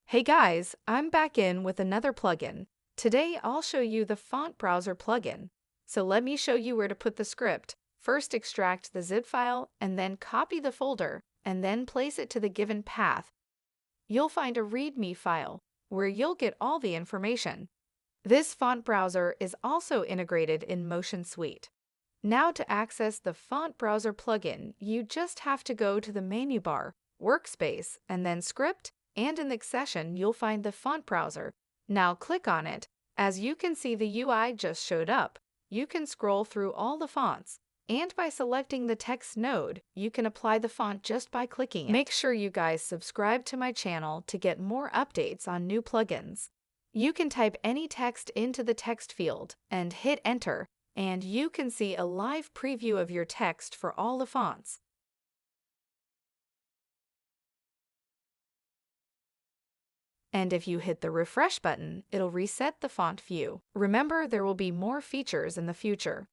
Hey guys, I'm back in with another plugin. Today I'll show you the Font Browser plugin. So let me show you where to put the script. First extract the zip file and then copy the folder and then place it to the given path. You'll find a README file where you'll get all the information. This font browser is also integrated in Motion Suite. Now to access the Font Browser plugin, you just have to go to the menu bar, Workspace, and then Script, and in the section you'll find the Font Browser. Now click on it. As you can see, the UI just showed up. You can scroll through all the fonts, and by selecting the text node, you can apply the font just by clicking it. Make sure you guys subscribe to my channel to get more updates on new plugins. You can type any text into the text field and hit enter, and you can see a live preview of your text for all the fonts. And if you hit the refresh button, it'll reset the font view. Remember, there will be more features in the future.